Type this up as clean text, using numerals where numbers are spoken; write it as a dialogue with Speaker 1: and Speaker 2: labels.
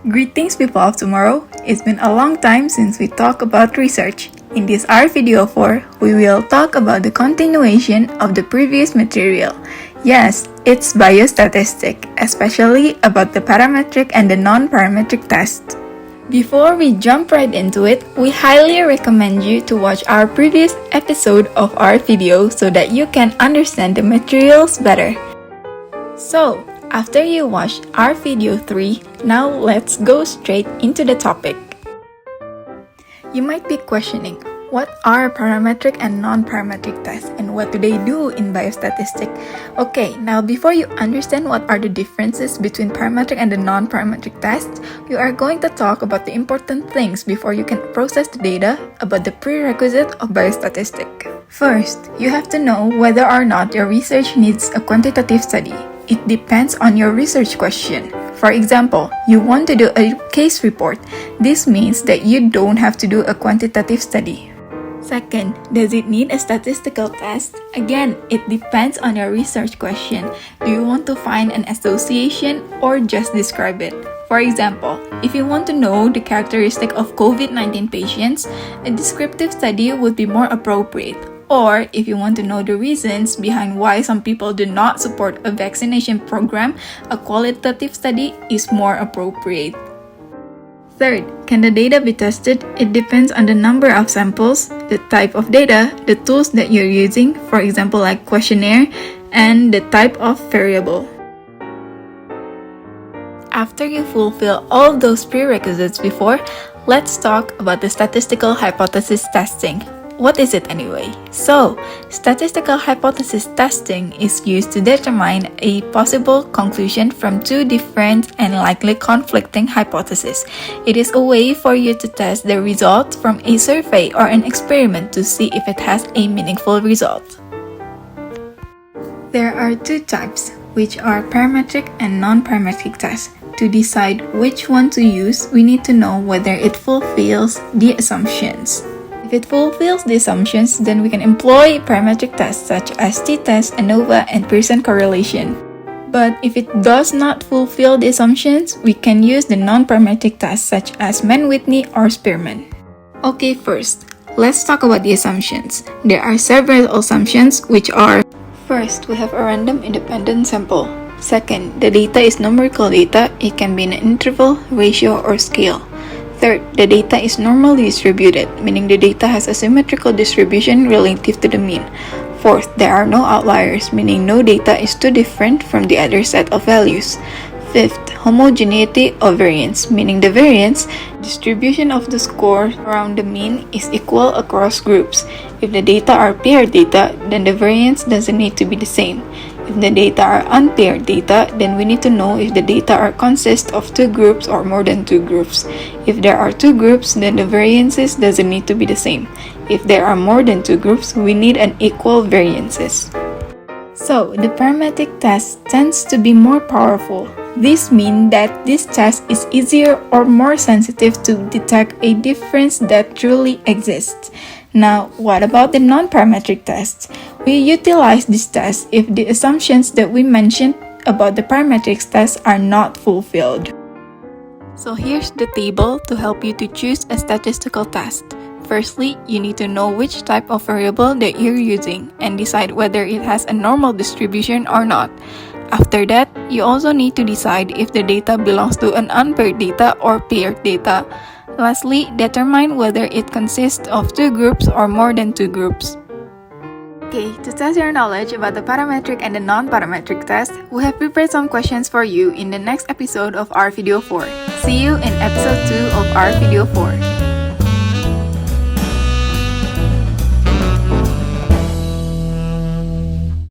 Speaker 1: Greetings people of tomorrow, it's been a long time since we talked about research. In this our video 4, we will talk about the continuation of the previous material. Yes, it's biostatistics, especially about the parametric and the non-parametric tests. Before we jump right into it, we highly recommend you to watch our previous episode of our video so that you can understand the materials better. So, after you watch our video 3, now let's go straight into the topic. You might be questioning, what are parametric and non-parametric tests and what do they do in biostatistics? Okay, now before you understand what are the differences between parametric and the non-parametric tests, we are going to talk about the important things before you can process the data about the prerequisite of biostatistics. First, you have to know whether or not your research needs a quantitative study. It depends on your research question. For example, you want to do a case report. This means that you don't have to do a quantitative study. Second, does it need a statistical test? Again, it depends on your research question. Do you want to find an association or just describe it? For example, if you want to know the characteristic of COVID-19 patients, a descriptive study would be more appropriate. Or if you want to know the reasons behind why some people do not support a vaccination program, a qualitative study is more appropriate. Third, can the data be tested? It depends on the number of samples, the type of data, the tools that you're using, for example like questionnaire, and the type of variable. After you fulfill all those prerequisites before, let's talk about the statistical hypothesis testing. What is it anyway? So, statistical hypothesis testing is used to determine a possible conclusion from two different and likely conflicting hypotheses. It is a way for you to test the result from a survey or an experiment to see if it has a meaningful result. There are two types, which are parametric and non-parametric tests. To decide which one to use, we need to know whether it fulfills the assumptions. If it fulfills the assumptions, then we can employ parametric tests such as t-test, ANOVA, and Pearson correlation. But if it does not fulfill the assumptions, we can use the non-parametric tests such as Mann-Whitney or Spearman. Okay, first, let's talk about the assumptions. There are several assumptions which are: first, we have a random independent sample. Second, the data is numerical data. It can be in an interval, ratio, or scale. Third, the data is normally distributed, meaning the data has a symmetrical distribution relative to the mean. Fourth, there are no outliers, meaning no data is too different from the other set of values. Fifth, homogeneity of variance, meaning the variance distribution of the score around the mean is equal across groups. If the data are paired data, then the variance doesn't need to be the same. If the data are unpaired data, then we need to know if the data are consist of two groups or more than two groups. If there are two groups, then the variances doesn't need to be the same. If there are more than two groups, we need an equal variances. So, the parametric test tends to be more powerful. This means that this test is easier or more sensitive to detect a difference that truly exists. Now, what about the non-parametric tests? We utilize this test if the assumptions that we mentioned about the parametric test are not fulfilled. So here's the table to help you to choose a statistical test. Firstly, you need to know which type of variable that you're using and decide whether it has a normal distribution or not. After that, you also need to decide if the data belongs to an unpaired data or paired data. Lastly, determine whether it consists of two groups or more than two groups. Okay, to test your knowledge about the parametric and the non-parametric test, we have prepared some questions for you in the next episode of our video 4. See you in episode 2 of our video 4.